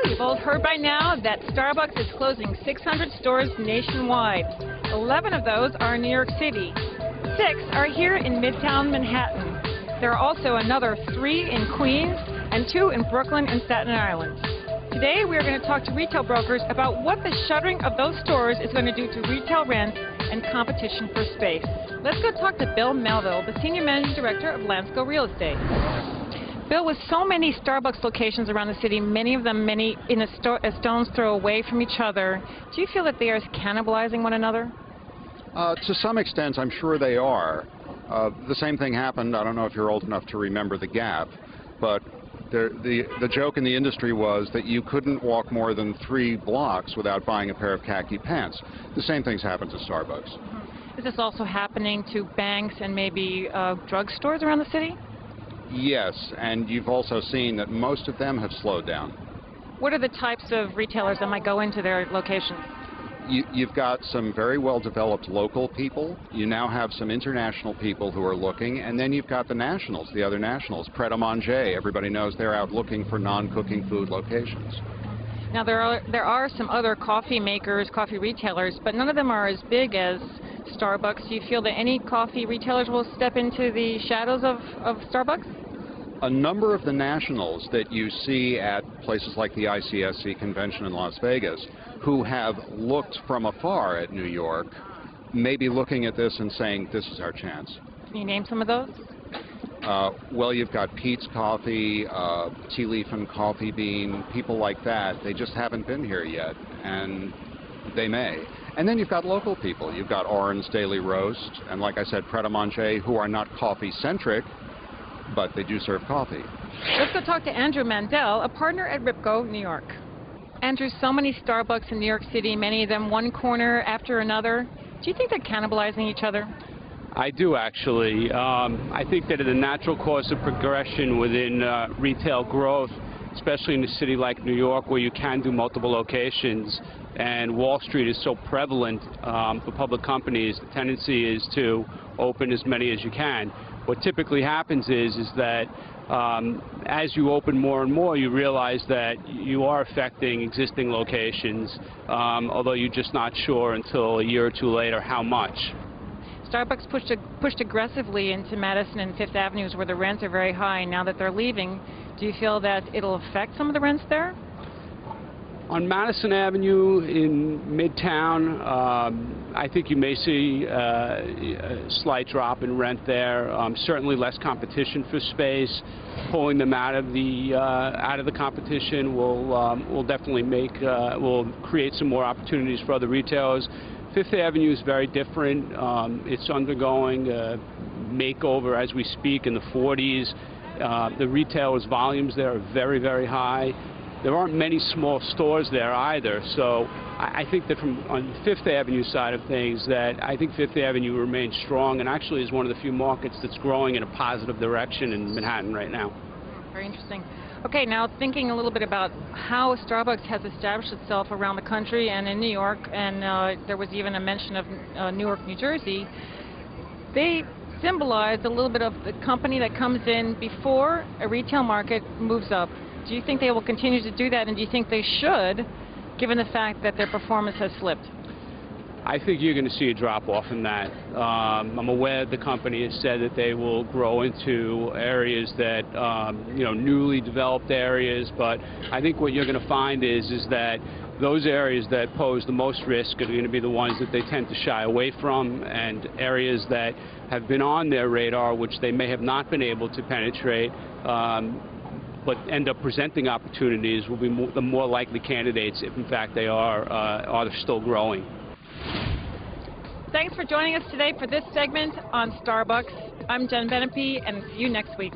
You've all heard by now that Starbucks is closing 600 stores nationwide. 11 of those are in New York City. 6 are here in Midtown Manhattan. There are also another 3 in Queens and 2 in Brooklyn and Staten Island. Today we are going to talk to retail brokers about what the shuttering of those stores is going to do to retail rents and competition for space. Let's go talk to Bill Melville, the Senior Managing Director of Landsco Real Estate. Bill, with so many Starbucks locations around the city, many of them in a stone's throw away from each other, do you feel that they are cannibalizing one another? To some extent, I'm sure they are. The same thing happened, I don't know if you're old enough to remember the Gap, but the joke in the industry was that you couldn't walk more than 3 blocks without buying a pair of khaki pants. The same thing's happened to Starbucks. Is this also happening to banks and maybe drugstores around the city? Yes, and you've also seen that most of them have slowed down. What are the types of retailers that might go into their locations? You've got some very well-developed local people. You now have some international people who are looking, and then you've got the nationals, the other nationals. Pret a Manger, everybody knows they're out looking for non-cooking food locations. Now, there are some other coffee makers, coffee retailers, but none of them are as big as Starbucks. Do you feel that any coffee retailers will step into the shadows of Starbucks? A number of the nationals that you see at places like the ICSC convention in Las Vegas, who have looked from afar at New York, may be looking at this and saying, this is our chance. Can you name some of those? Well, you've got Peet's Coffee, Tea Leaf and Coffee Bean, people like that. They just haven't been here yet, and they may. And then you've got local people. You've got Oran's Daily Roast, and like I said, Pret a Manger, who are not coffee-centric, but they do serve coffee. Let's go talk to Andrew Mandel, a partner at Ripco, New York. Andrew, so many Starbucks in New York City, many of them one corner after another. Do you think they're cannibalizing each other? I do, actually. I think that in the natural course of progression within retail growth, especially in a city like New York where you can do multiple locations, and Wall Street is so prevalent for public companies, the tendency is to open as many as you can. What typically happens is that as you open more and more, you realize that you are affecting existing locations, although you're just not sure until a year or two later how much. Starbucks pushed aggressively into Madison and Fifth Avenues where the rents are very high. Now that they're leaving, do you feel that it'll affect some of the rents there? On Madison Avenue in Midtown, I think you may see a slight drop in rent there. Certainly less competition for space. Pulling them out of the competition will definitely will create some more opportunities for other retailers. Fifth Avenue is very different. It's undergoing a makeover as we speak in the 40s. The retailers' volumes there are very, very high. There aren't many small stores there either, so I think that on the Fifth Avenue side of things, that I think Fifth Avenue remains strong and actually is one of the few markets that's growing in a positive direction in Manhattan right now. Very interesting. Okay, now thinking a little bit about how Starbucks has established itself around the country and in New York, and there was even a mention of Newark, New Jersey. They symbolize a little bit of the company that comes in before a retail market moves up. Do you think they will continue to do that, and do you think they should, given the fact that their performance has slipped? I think you're going to see a drop-off in that. I'm aware the company has said that they will grow into areas that, newly developed areas, but I think what you're going to find is that those areas that pose the most risk are going to be the ones that they tend to shy away from, and areas that have been on their radar, which they may have not been able to penetrate, but end up presenting opportunities, will be the more likely candidates if, in fact, they are still growing. Thanks for joining us today for this segment on Starbucks. I'm Jen Benepe, and see you next week.